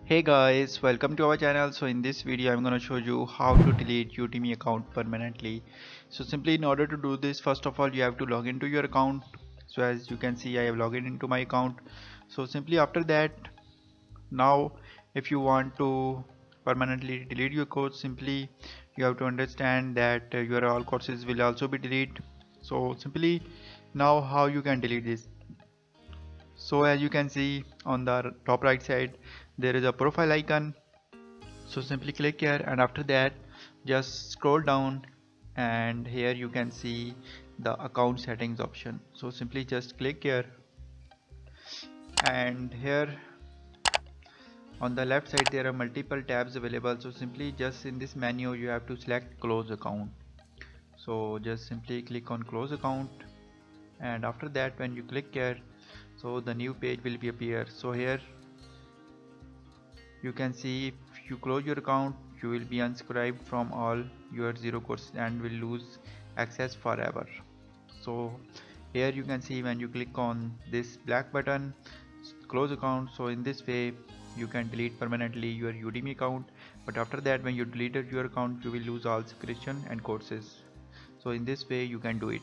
Hey guys, welcome to our channel. So in this video I'm going to show you how to delete Udemy account permanently. So simply in order to do this, first of all you have to log into your account. So as you can see I have logged into my account. So simply after that, now if you want to permanently delete your course, simply you have to understand that your all courses will also be deleted. So simply now how you can delete this. So as you can see on the top right side there is a profile icon. So simply click here and after that just scroll down and here you can see the account settings option. So simply just click here and here on the left side there are multiple tabs available. So simply just in this menu you have to select close account. So just simply click on close account and after that when you click here, so the new page will be appear. So here you can see if you close your account you will be unsubscribed from all your zero courses and will lose access forever. So here you can see when you click on this black button close account, so in this way you can delete permanently your Udemy account, but after that when you deleted your account you will lose all subscription and courses. So in this way you can do it.